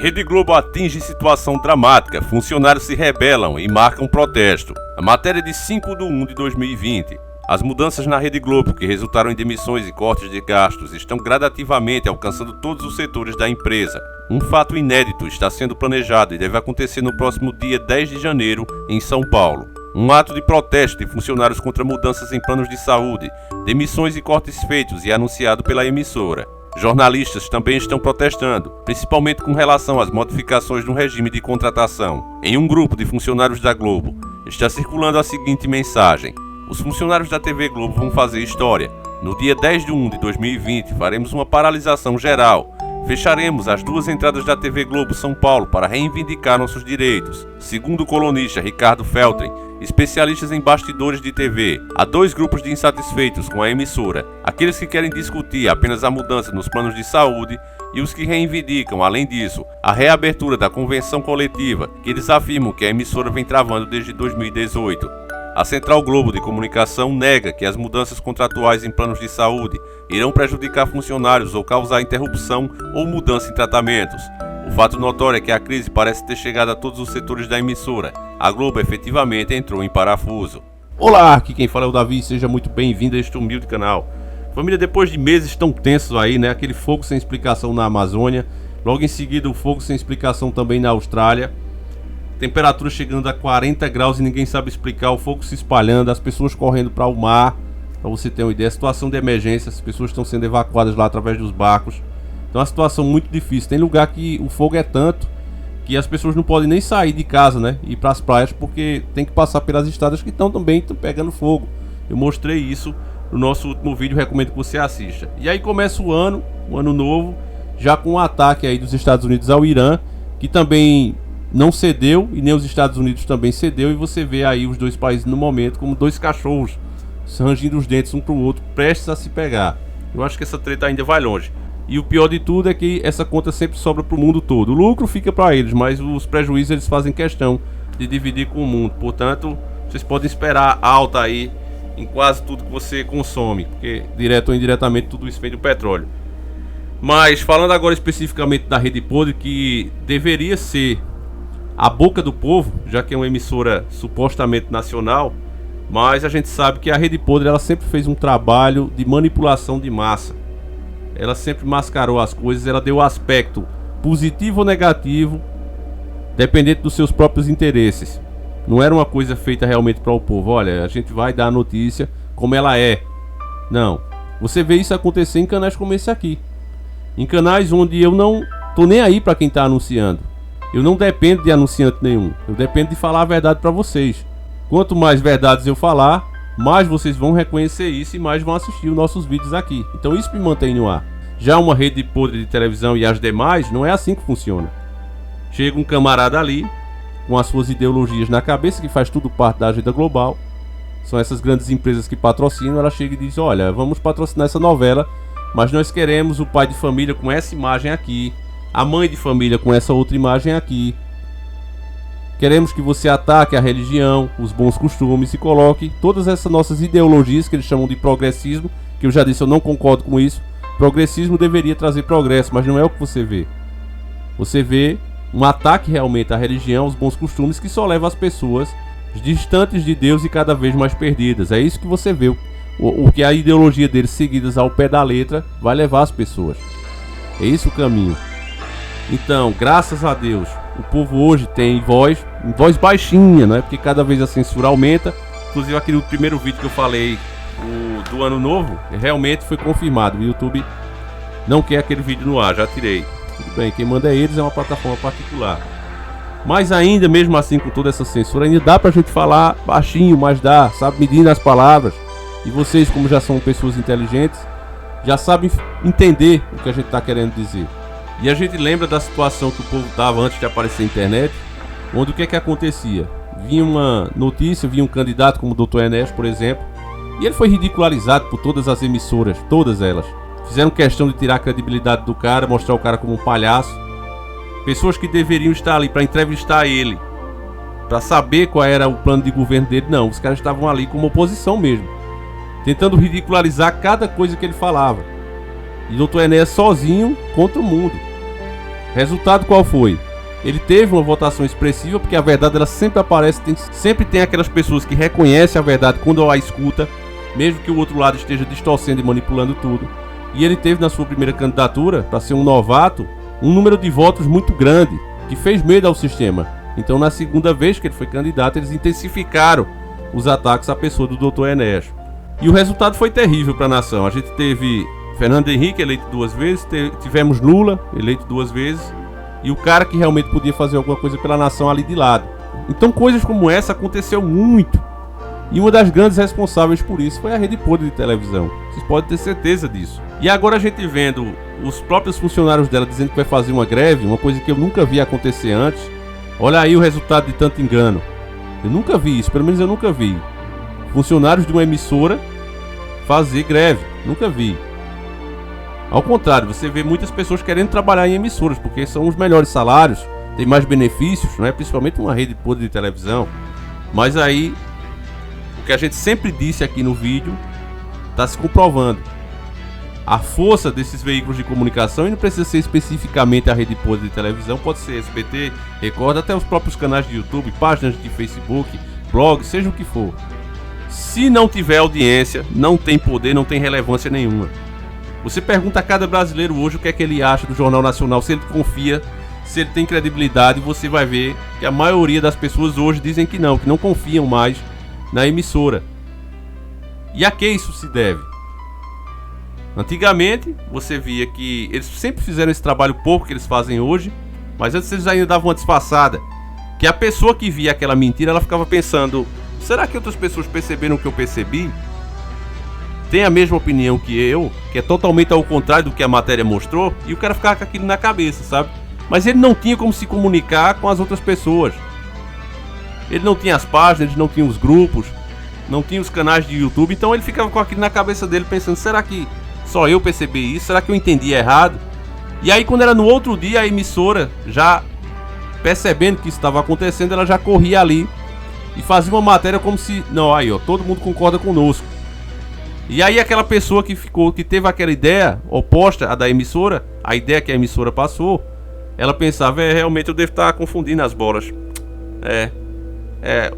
Rede Globo atinge situação dramática, funcionários se rebelam e marcam protesto. A matéria de 5/1/2020. As mudanças na Rede Globo, que resultaram em demissões e cortes de gastos, estão gradativamente alcançando todos os setores da empresa. Um fato inédito está sendo planejado e deve acontecer no próximo dia 10 de janeiro, em São Paulo. Um ato de protesto de funcionários contra mudanças em planos de saúde, demissões e cortes feitos e anunciado pela emissora. Jornalistas também estão protestando, principalmente com relação às modificações no regime de contratação. Em um grupo de funcionários da Globo, está circulando a seguinte mensagem: os funcionários da TV Globo vão fazer história. No dia 10/1/2020, faremos uma paralisação geral. Fecharemos as 2 entradas da TV Globo São Paulo para reivindicar nossos direitos. Segundo o colunista Ricardo Feltrin, especialistas em bastidores de TV, há 2 grupos de insatisfeitos com a emissora: aqueles que querem discutir apenas a mudança nos planos de saúde e os que reivindicam, além disso, a reabertura da convenção coletiva, que eles afirmam que a emissora vem travando desde 2018. A Central Globo de Comunicação nega que as mudanças contratuais em planos de saúde irão prejudicar funcionários ou causar interrupção ou mudança em tratamentos. O fato notório é que a crise parece ter chegado a todos os setores da emissora. A Globo efetivamente entrou em parafuso. Olá, aqui quem fala é o Davi, seja muito bem-vindo a este humilde canal. Família, depois de meses tão tensos aí, né? Aquele fogo sem explicação na Amazônia, logo em seguida o fogo sem explicação também na Austrália. Temperatura chegando a 40 graus e ninguém sabe explicar, o fogo se espalhando, as pessoas correndo para o mar. Para você ter uma ideia, situação de emergência, as pessoas estão sendo evacuadas lá através dos barcos. Então é uma situação muito difícil. Tem lugar que o fogo é tanto que as pessoas não podem nem sair de casa, né? Ir para as praias, porque tem que passar pelas estradas que estão pegando fogo. Eu mostrei isso no nosso último vídeo, recomendo que você assista. E aí começa o ano novo, já com um ataque aí dos Estados Unidos ao Irã, que também não cedeu, e nem os Estados Unidos também cedeu, e você vê aí os 2 países no momento como 2 cachorros rangindo os dentes um pro outro, prestes a se pegar. Eu acho que essa treta ainda vai longe. E o pior de tudo é que essa conta sempre sobra pro mundo todo. O lucro fica para eles, mas os prejuízos eles fazem questão de dividir com o mundo. Portanto, vocês podem esperar alta aí em quase tudo que você consome, porque direto ou indiretamente tudo isso vem do petróleo. Mas falando agora especificamente da Rede Podre, que deveria ser a boca do povo, já que é uma emissora supostamente nacional, mas a gente sabe que a Rede Podre ela sempre fez um trabalho de manipulação de massa. Ela sempre mascarou as coisas, ela deu aspecto positivo ou negativo, dependente dos seus próprios interesses. Não era uma coisa feita realmente para o povo. Olha, a gente vai dar a notícia como ela é. Não. Você vê isso acontecer em canais como esse aqui. Em canais onde eu não tô nem aí para quem está anunciando. Eu não dependo de anunciante nenhum. Eu dependo de falar a verdade para vocês. Quanto mais verdades eu falar, mais vocês vão reconhecer isso e mais vão assistir os nossos vídeos aqui. Então isso me mantém no ar. Já uma Rede Podre de televisão e as demais, não é assim que funciona. Chega um camarada ali, com as suas ideologias na cabeça, que faz tudo parte da agenda global. São essas grandes empresas que patrocinam. Ela chega e diz: olha, vamos patrocinar essa novela, mas nós queremos o pai de família com essa imagem aqui, a mãe de família com essa outra imagem aqui. Queremos que você ataque a religião, os bons costumes e coloque todas essas nossas ideologias que eles chamam de progressismo, que eu já disse, eu não concordo com isso. Progressismo deveria trazer progresso, mas não é o que você vê. Você vê um ataque realmente à religião, aos bons costumes, que só leva as pessoas distantes de Deus e cada vez mais perdidas. É isso que você vê. O que a ideologia deles, seguidas ao pé da letra, vai levar as pessoas. É esse o caminho. Então, graças a Deus, o povo hoje tem voz baixinha, né? Porque cada vez a censura aumenta. Inclusive aquele primeiro vídeo que eu falei do ano novo, realmente foi confirmado. O YouTube não quer aquele vídeo no ar, já tirei. Tudo bem, quem manda é eles, é uma plataforma particular. Mas ainda, mesmo assim, com toda essa censura, ainda dá pra gente falar baixinho, mas dá, sabe, medindo as palavras. E vocês, como já são pessoas inteligentes, já sabem entender o que a gente tá querendo dizer. E a gente lembra da situação que o povo dava antes de aparecer a internet, onde o que é que acontecia? Vinha uma notícia, vinha um candidato como o Dr. Enéas, por exemplo, e ele foi ridicularizado por todas as emissoras, todas elas. Fizeram questão de tirar a credibilidade do cara, mostrar o cara como um palhaço. Pessoas que deveriam estar ali para entrevistar ele, para saber qual era o plano de governo dele, não, os caras estavam ali como oposição mesmo, tentando ridicularizar cada coisa que ele falava. E o Dr. Enéas sozinho contra o mundo. Resultado qual foi? Ele teve uma votação expressiva, porque a verdade ela sempre aparece, sempre tem aquelas pessoas que reconhecem a verdade quando a escuta, mesmo que o outro lado esteja distorcendo e manipulando tudo. E ele teve na sua primeira candidatura, para ser um novato, um número de votos muito grande, que fez medo ao sistema. Então na segunda vez que ele foi candidato, eles intensificaram os ataques à pessoa do Dr. Enéas. E o resultado foi terrível para a nação. A gente teve Fernando Henrique eleito 2 vezes, tivemos Lula eleito 2 vezes, e o cara que realmente podia fazer alguma coisa pela nação ali de lado. Então coisas como essa aconteceu muito. E uma das grandes responsáveis por isso foi a rede podre de televisão. Vocês podem ter certeza disso. E agora a gente vendo os próprios funcionários dela dizendo que vai fazer uma greve, uma coisa que eu nunca vi acontecer antes. Olha aí o resultado de tanto engano. Eu nunca vi isso, pelo menos eu nunca vi. Funcionários de uma emissora fazer greve. Nunca vi. Ao contrário, você vê muitas pessoas querendo trabalhar em emissoras, porque são os melhores salários, tem mais benefícios, né? Principalmente uma rede podre de televisão. Mas aí, o que a gente sempre disse aqui no vídeo, está se comprovando. A força desses veículos de comunicação, e não precisa ser especificamente a rede podre de televisão, pode ser SBT, Record, até os próprios canais de YouTube, páginas de Facebook, blogs, seja o que for. Se não tiver audiência, não tem poder, não tem relevância nenhuma. Você pergunta a cada brasileiro hoje o que é que ele acha do Jornal Nacional, se ele confia, se ele tem credibilidade, você vai ver que a maioria das pessoas hoje dizem que não confiam mais na emissora. E a que isso se deve? Antigamente, você via que eles sempre fizeram esse trabalho pouco que eles fazem hoje, mas antes eles ainda davam uma disfarçada. Que a pessoa que via aquela mentira, ela ficava pensando, será que outras pessoas perceberam o que eu percebi? Tem a mesma opinião que eu, que é totalmente ao contrário do que a matéria mostrou, e o cara ficava com aquilo na cabeça, sabe? Mas ele não tinha como se comunicar com as outras pessoas. Ele não tinha as páginas, ele não tinha os grupos, não tinha os canais de YouTube, então ele ficava com aquilo na cabeça dele pensando, será que só eu percebi isso? Será que eu entendi errado? E aí quando era no outro dia, a emissora, já percebendo que isso estava acontecendo, ela já corria ali e fazia uma matéria como se, não, aí ó, todo mundo concorda conosco. E aí aquela pessoa que teve aquela ideia oposta à da emissora, a ideia que a emissora passou, ela pensava, realmente eu devo estar confundindo as bolas.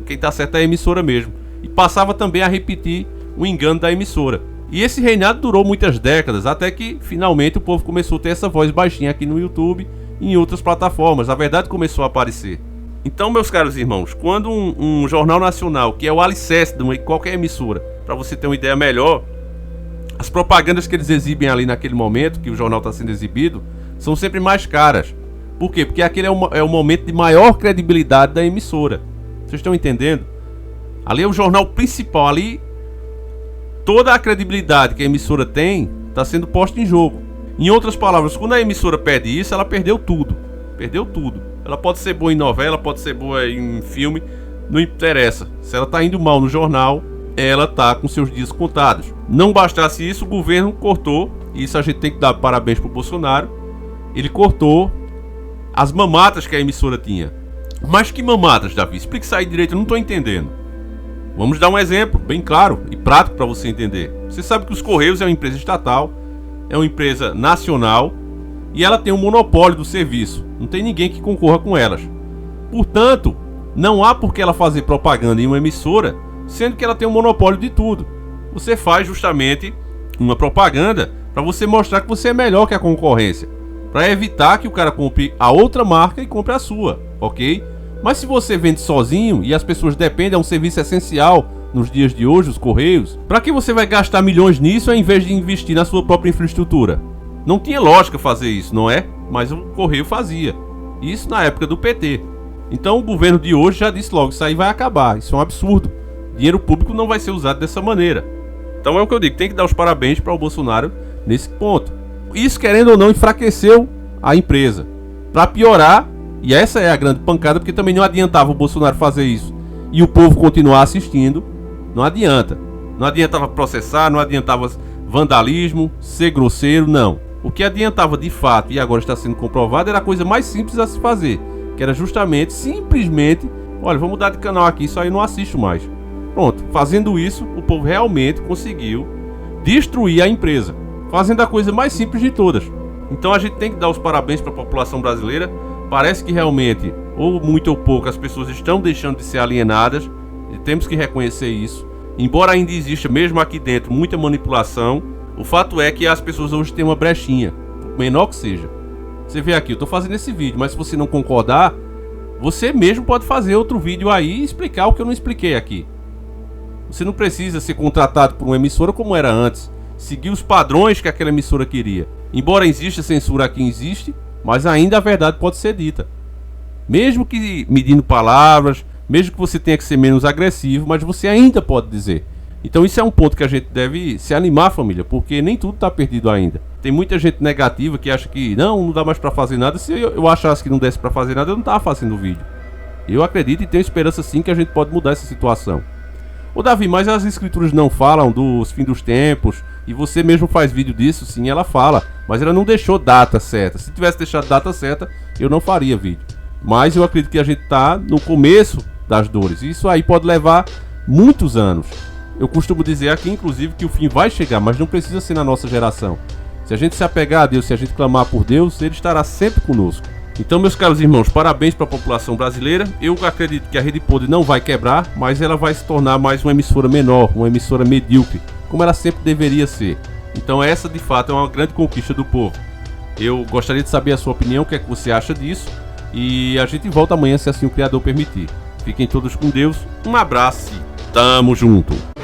Quem tá certo é a emissora mesmo. E passava também a repetir o engano da emissora. E esse reinado durou muitas décadas, até que finalmente o povo começou a ter essa voz baixinha aqui no YouTube e em outras plataformas. A verdade começou a aparecer. Então, meus caros irmãos, quando um jornal nacional, que é o alicerce de qualquer emissora, para você ter uma ideia melhor, as propagandas que eles exibem ali naquele momento, que o jornal está sendo exibido, são sempre mais caras. Por quê? Porque aquele é o momento de maior credibilidade da emissora. Vocês estão entendendo? Ali é o jornal principal, ali toda a credibilidade que a emissora tem está sendo posta em jogo. Em outras palavras, quando a emissora perde isso, ela perdeu tudo. Perdeu tudo. Ela pode ser boa em novela, pode ser boa em filme, não interessa. Se ela está indo mal no jornal, ela está com seus dias contados. Não bastasse isso, o governo cortou, e isso a gente tem que dar parabéns para o Bolsonaro, ele cortou as mamatas que a emissora tinha. Mas que mamatas, Davi? Explique isso aí direito, eu não estou entendendo. Vamos dar um exemplo bem claro e prático para você entender. Você sabe que os Correios é uma empresa estatal, é uma empresa nacional, e ela tem um monopólio do serviço. Não tem ninguém que concorra com elas. Portanto, não há por que ela fazer propaganda em uma emissora, sendo que ela tem um monopólio de tudo. Você faz justamente uma propaganda para você mostrar que você é melhor que a concorrência, para evitar que o cara compre a outra marca e compre a sua, ok? Mas se você vende sozinho e as pessoas dependem, é um serviço essencial nos dias de hoje, os Correios, para que você vai gastar milhões nisso ao invés de investir na sua própria infraestrutura? Não tinha lógica fazer isso, não é? Mas o Correio fazia. Isso na época do PT. Então o governo de hoje já disse logo, isso aí vai acabar, isso é um absurdo. Dinheiro público não vai ser usado dessa maneira. Então é o que eu digo, tem que dar os parabéns para o Bolsonaro nesse ponto. Isso, querendo ou não, enfraqueceu a empresa. Para piorar, e essa é a grande pancada, porque também não adiantava o Bolsonaro fazer isso e o povo continuar assistindo, não adianta. Não adiantava processar, não adiantava vandalismo, ser grosseiro, não. O que adiantava de fato, e agora está sendo comprovado, era a coisa mais simples a se fazer, que era justamente, simplesmente, olha, vou mudar de canal aqui, isso aí eu não assisto mais. Pronto, fazendo isso, o povo realmente conseguiu destruir a empresa, fazendo a coisa mais simples de todas. Então a gente tem que dar os parabéns para a população brasileira. Parece que realmente, ou muito ou pouco, as pessoas estão deixando de ser alienadas, e temos que reconhecer isso. Embora ainda exista, mesmo aqui dentro, muita manipulação, o fato é que as pessoas hoje têm uma brechinha, menor que seja. Você vê aqui, eu estou fazendo esse vídeo, mas se você não concordar, você mesmo pode fazer outro vídeo aí e explicar o que eu não expliquei aqui. Você não precisa ser contratado por uma emissora como era antes, seguir os padrões que aquela emissora queria. Embora exista censura aqui, existe, mas ainda a verdade pode ser dita. Mesmo que medindo palavras, mesmo que você tenha que ser menos agressivo, mas você ainda pode dizer. Então isso é um ponto que a gente deve se animar, família, porque nem tudo está perdido ainda. Tem muita gente negativa que acha que não dá mais para fazer nada. Se eu achasse que não desse para fazer nada, eu não tava fazendo o vídeo. Eu acredito e tenho esperança sim que a gente pode mudar essa situação. Ô Davi, mas as escrituras não falam dos fins dos tempos, e você mesmo faz vídeo disso, sim, ela fala, mas ela não deixou data certa. Se tivesse deixado data certa, eu não faria vídeo. Mas eu acredito que a gente tá no começo das dores, e isso aí pode levar muitos anos. Eu costumo dizer aqui, inclusive, que o fim vai chegar, mas não precisa ser na nossa geração. Se a gente se apegar a Deus, se a gente clamar por Deus, Ele estará sempre conosco. Então, meus caros irmãos, parabéns para a população brasileira. Eu acredito que a Rede Podre não vai quebrar, mas ela vai se tornar mais uma emissora menor, uma emissora medíocre, como ela sempre deveria ser. Então essa, de fato, é uma grande conquista do povo. Eu gostaria de saber a sua opinião, o que é que você acha disso. E a gente volta amanhã, se assim o Criador permitir. Fiquem todos com Deus, um abraço e tamo junto!